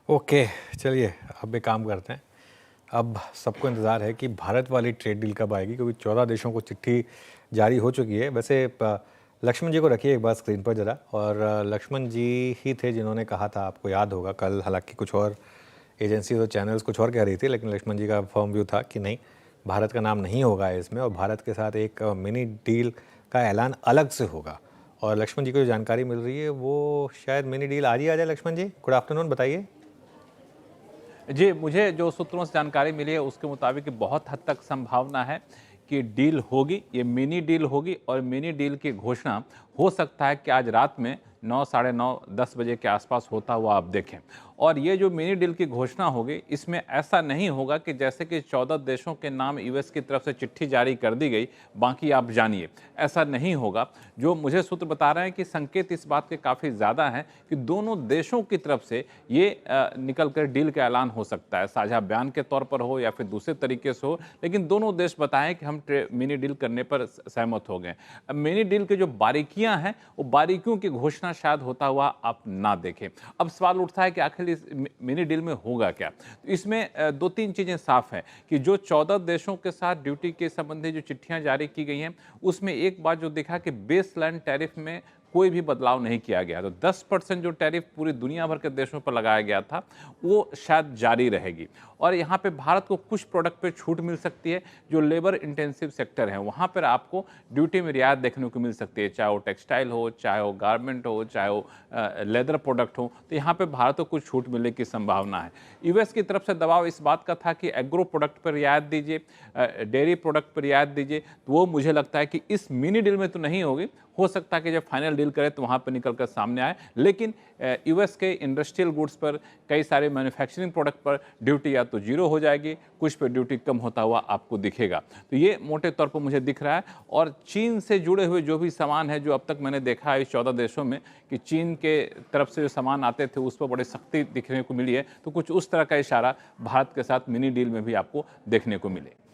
Okay, चलिए अब एक काम करते हैं। अब सबको इंतज़ार है कि भारत वाली ट्रेड डील कब आएगी, क्योंकि 14 देशों को चिट्ठी जारी हो चुकी है। वैसे लक्ष्मण जी को रखिए एक बार स्क्रीन पर ज़रा। और लक्ष्मण जी ही थे जिन्होंने कहा था, आपको याद होगा, कल हालांकि कुछ और एजेंसीज और चैनल्स कुछ और कह रही थी, लेकिन लक्ष्मण जी का फर्म व्यू था कि नहीं, भारत का नाम नहीं होगा इसमें और भारत के साथ एक मिनी डील का ऐलान अलग से होगा। और लक्ष्मण जी को जो जानकारी मिल रही है वो शायद मिनी डील आज ही आ जाए। लक्ष्मण जी, गुड आफ्टरनून, बताइए। जी, मुझे जो सूत्रों से जानकारी मिली है उसके मुताबिक बहुत हद तक संभावना है कि डील होगी, ये मिनी डील होगी और मिनी डील की घोषणा हो सकता है कि आज रात में 9, साढ़े 9, 10 बजे के आसपास होता हुआ आप देखें। और ये जो मिनी डील की घोषणा होगी, इसमें ऐसा नहीं होगा कि जैसे कि 14 देशों के नाम यूएस की तरफ से चिट्ठी जारी कर दी गई, बाकी आप जानिए, ऐसा नहीं होगा। जो मुझे सूत्र बता रहे हैं कि संकेत इस बात के काफ़ी ज़्यादा हैं कि दोनों देशों की तरफ से ये निकल कर डील का ऐलान हो सकता है, साझा बयान के तौर पर हो या फिर दूसरे तरीके से हो, लेकिन दोनों देश बताएं कि हम मिनी डील करने पर सहमत हो गए। अब मिनी डील की जो बारीकियां हैं, वो बारीकियों की घोषणा शायद होता हुआ आप ना देखें। अब सवाल उठता है कि आखिर इस मिनी डील में होगा क्या। तो इसमें दो तीन चीज़ें साफ हैं कि जो 14 देशों के साथ ड्यूटी के संबंधी जो चिट्ठियां जारी की गई हैं, उसमें एक बात जो दिखा कि बेसलाइन टैरिफ में कोई भी बदलाव नहीं किया गया। तो 10% जो टैरिफ पूरी दुनिया भर के देशों पर लगाया गया था, वो शायद जारी रहेगी। और यहाँ पे भारत को कुछ प्रोडक्ट पे छूट मिल सकती है, जो लेबर इंटेंसिव सेक्टर है वहाँ पर आपको ड्यूटी में रियायत देखने को मिल सकती है, चाहे वो टेक्सटाइल हो, चाहे वो गारमेंट हो, चाहे वो लेदर प्रोडक्ट हो। तो यहाँ पे भारत को कुछ छूट मिलने की संभावना है। यूएस की तरफ से दबाव इस बात का था कि एग्रो प्रोडक्ट पर रियायत दीजिए, डेयरी प्रोडक्ट पर रियायत दीजिए। तो वो मुझे लगता है कि इस मिनी डील में तो नहीं होगी, हो सकता है कि जब फाइनल डील करे तो वहाँ पर निकल कर सामने आए। लेकिन यूएस के इंडस्ट्रियल गुड्स पर, कई सारे मैन्युफैक्चरिंग प्रोडक्ट पर ड्यूटी या तो जीरो हो जाएगी, कुछ पर ड्यूटी कम होता हुआ आपको दिखेगा। तो ये मोटे तौर पर मुझे दिख रहा है। और चीन से जुड़े हुए जो भी सामान है, जो अब तक मैंने देखा है इस 14 देशों में कि चीन के तरफ से जो सामान आते थे उस पर बड़ी सख्ती दिखने को मिली है, तो कुछ उस तरह का इशारा भारत के साथ मिनी डील में भी आपको देखने को मिले।